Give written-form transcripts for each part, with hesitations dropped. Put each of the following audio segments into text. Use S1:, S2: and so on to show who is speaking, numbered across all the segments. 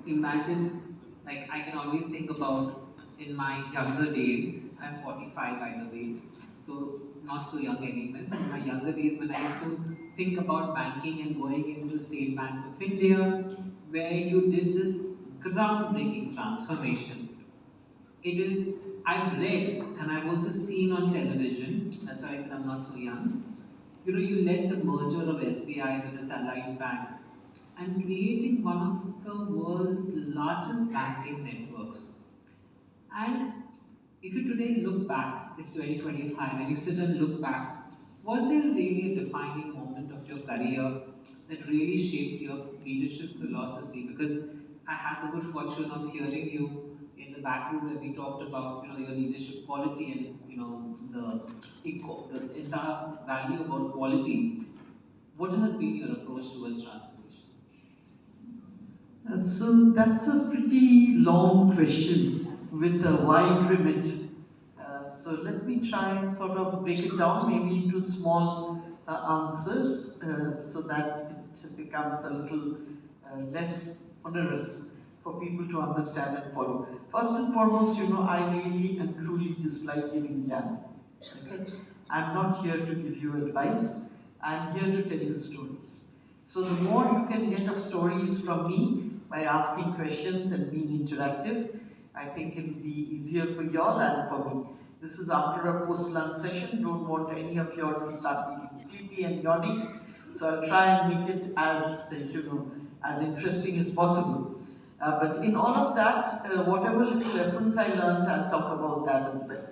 S1: imagine, like I can always think about in my younger days, I'm 45 by the way, so not so young anymore, but in my younger days when I used to think about banking and going into State Bank of India, where you did this groundbreaking transformation. It is, I've read and I've also seen on television, that's why I said I'm not so young. You know, you led the merger of SBI with the satellite banks and creating one of the world's largest banking networks. And if you today look back, it's 2025, and you sit and look back, was there really a defining moment of your career that really shaped your leadership philosophy? Because I had the good fortune of hearing you in the back room where we talked about, you know, your leadership quality and, you know, the entire value about quality. What has been your approach towards transformation?
S2: So that's a pretty long question with a wide remit. So let me try and sort of break it down maybe into small answers so that it becomes a little less onerous for people to understand and follow. First and foremost, you know, I really and truly dislike giving jam. Okay? I'm not here to give you advice, I'm here to tell you stories. So the more you can get of stories from me by asking questions and being interactive, I think it'll be easier for y'all and for me. This is after a post-lunch session. Don't want any of y'all to start feeling sleepy and yawning. So I'll try and make it as as interesting as possible. But in all of that, whatever little lessons I learned, I'll talk about that as well.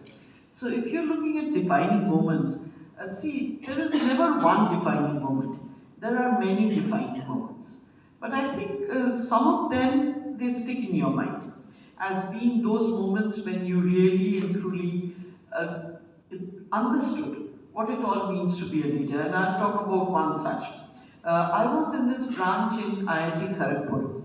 S2: So if you're looking at defining moments, see, there is never one defining moment. There are many defining moments. But I think some of them, they stick in your mind as being those moments when you really and truly understood what it all means to be a leader. And I'll talk about one such. I was in this branch in IIT Kharagpur,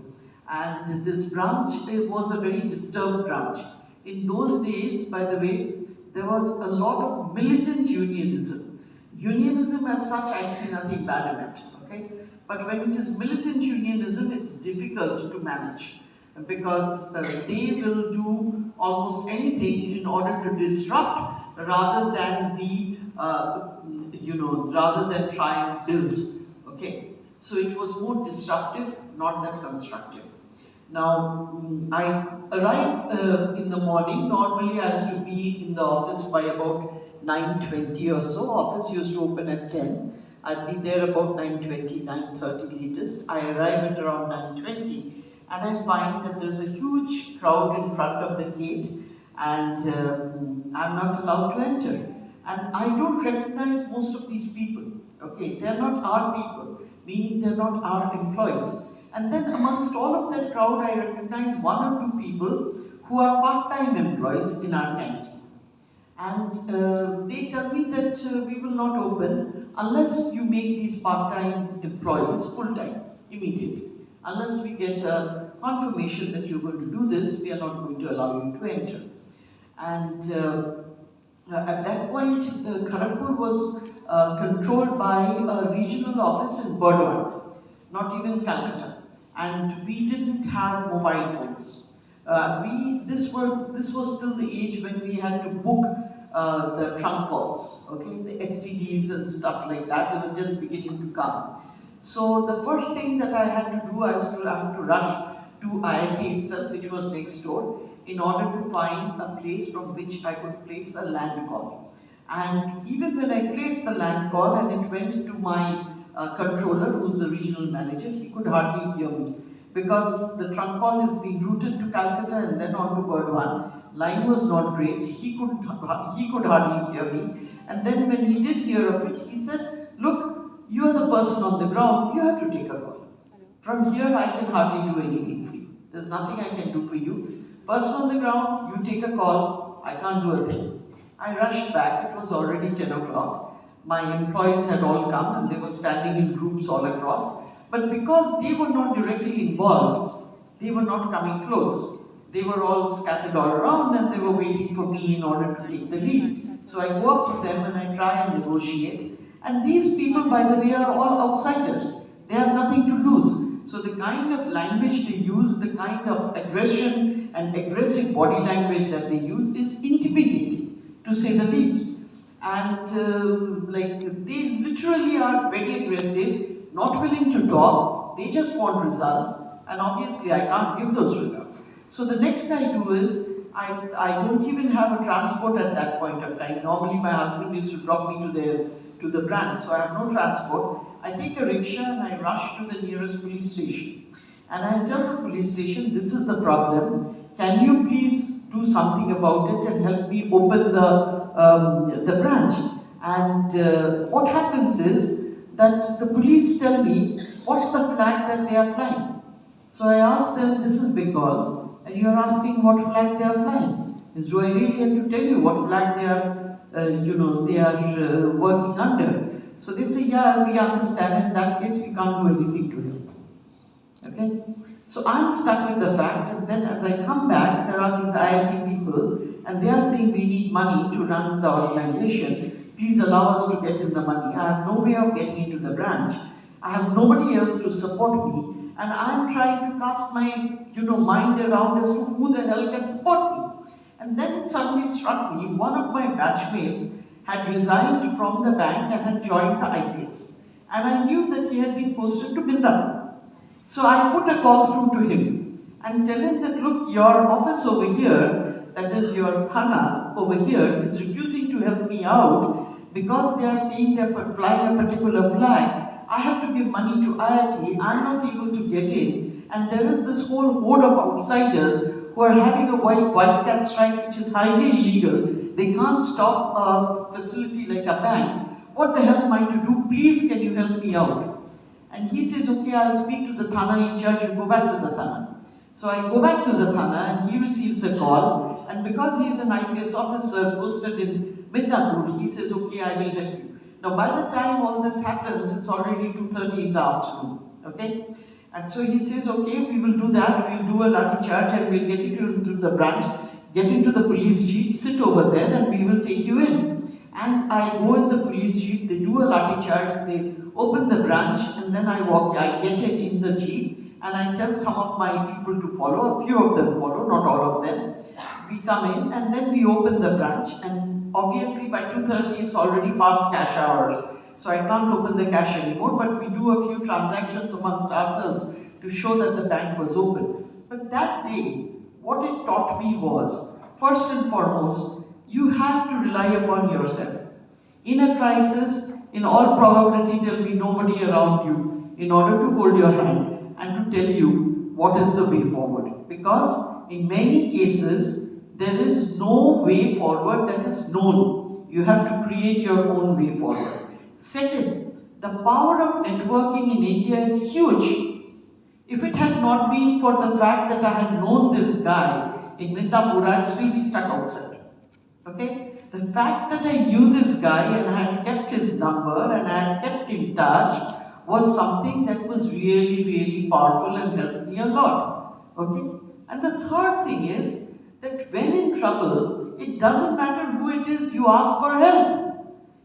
S2: and this branch was a very disturbed branch. In those days, by the way, there was a lot of militant unionism. Unionism as such, I see nothing bad in it, okay? But when it is militant unionism, it's difficult to manage because they will do almost anything in order to disrupt rather than be, rather than try and build, okay? So it was more disruptive, not that constructive. Now, I arrive in the morning. Normally, I used to be in the office by about 9:20 or so. Office used to open at 10. I'd be there about 9:20, 9:30 latest. I arrive at around 9:20, and I find that there's a huge crowd in front of the gate, and I'm not allowed to enter. And I don't recognize most of these people. Okay, they're not our people, meaning they're not our employees. And then amongst all of that crowd, I recognize one or two people who are part-time employees in our canteen. And they tell me that we will not open unless you make these part-time employees full-time immediately. Unless we get a confirmation that you're going to do this, we are not going to allow you to enter. And at that point, Kharagpur was controlled by a regional office in Burdwan, not even Calcutta. And we didn't have mobile phones. This was still the age when we had to book the trunk calls, okay, the STDs and stuff like that. They were just beginning to come. So the first thing that I had to do, I had to rush to IIT itself, which was next door, in order to find a place from which I could place a land call. And even when I placed the land call and it went to my controller, who's the regional manager, he could hardly hear me because the trunk call is being routed to Calcutta and then on to Burdwan. Line was not great. He could hardly hear me. And then when he did hear of it, he said, "Look, you are the person on the ground. You have to take a call. From here, I can hardly do anything for you. There's nothing I can do for you. Person on the ground, you take a call. I can't do a thing." I rushed back. It was already 10 o'clock. My employees had all come and they were standing in groups all across. But because they were not directly involved, they were not coming close. They were all scattered all around and they were waiting for me in order to take the lead. So I go up to them and I try and negotiate. And these people, by the way, are all outsiders. They have nothing to lose. So the kind of language they use, the kind of aggression and aggressive body language that they use is intimidating, to say the least. And like they literally are very aggressive, not willing to talk, they just want results, and obviously I can't give those results. So the next I do is, I don't even have a transport at that point of time. Normally my husband used to drop me to the branch, so I have no transport. I take a rickshaw and I rush to the nearest police station. And I tell the police station, this is the problem. Can you please do something about it and help me open the branch? And what happens is that the police tell me, what's the flag that they are flying? So I asked them, this is Bengal, and you are asking what flag they are flying. Do I really have to tell you what flag they are, working under? So they say, yeah, we understand. In that case, we can't do anything to him. Okay? So I'm stuck with the fact, and then as I come back, there are these IIT people, and they are saying we need money to run the organization. Please allow us to get in the money. I have no way of getting into the branch. I have nobody else to support me, and I'm trying to cast my mind around as to who the hell can support me. And then it suddenly struck me, one of my batchmates had resigned from the bank and had joined the IPS. And I knew that he had been posted to Mindapur. So I put a call through to him and tell him that, look, your office over here, that is your Thana over here, is refusing to help me out because they are saying they're flying a particular flag. I have to give money to IIT, I'm not able to get in, and there is this whole horde of outsiders who are having a wildcat strike which is highly illegal. They can't stop a facility like a bank. What the hell am I to do? Please, can you help me out? And he says, okay, I'll speak to the Thana in charge, you go back to the Thana. So I go back to the Thana and he receives a call, and because he is an IPS officer posted in Midnapur, he says, okay, I will help you. Now by the time all this happens, it's already 2:30 in the afternoon, okay? And so he says, okay, we will do that, we'll do a lathi charge and we'll get you into the branch, get into the police jeep, sit over there and we will take you in. And I go in the police jeep, they do a lathi charge, they open the branch, and then I get in the jeep, and I tell some of my people to follow, a few of them follow, not all of them. We come in, and then we open the branch, and obviously by 2:30 it's already past cash hours, so I can't open the cash anymore, but we do a few transactions amongst ourselves to show that the bank was open. But that day, what it taught me was, first and foremost, you have to rely upon yourself. In a crisis, in all probability, there will be nobody around you in order to hold your hand and to tell you what is the way forward. Because in many cases, there is no way forward that is known. You have to create your own way forward. Second, the power of networking in India is huge. If it had not been for the fact that I had known this guy in Mindapur, I'd still be stuck outside. Okay? The fact that I knew this guy and I had kept his number and I had kept in touch was something that was really, really powerful and helped me a lot. Okay? And the third thing is that when in trouble, it doesn't matter who it is, you ask for help.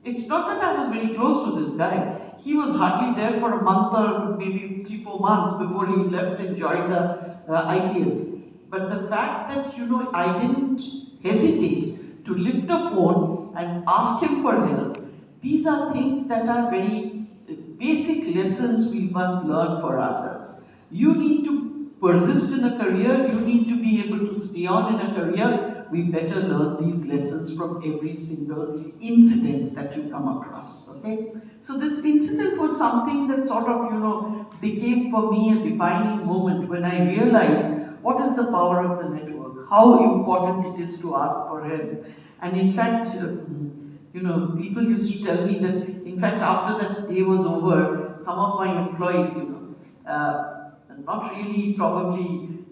S2: It's not that I was very close to this guy. He was hardly there for a month or maybe 3-4 months before he left and joined the IPS. But the fact that, I didn't hesitate to lift a phone and ask him for help, these are things that are very basic lessons we must learn for ourselves. You need to persist in a career, you need to be able to stay on in a career. We better learn these lessons from every single incident that you come across, okay? So this incident was something that sort of, became for me a defining moment when I realized what is the power of the network, how important it is to ask for help. And in fact, people used to tell me that, in fact, after that day was over, some of my employees, not really probably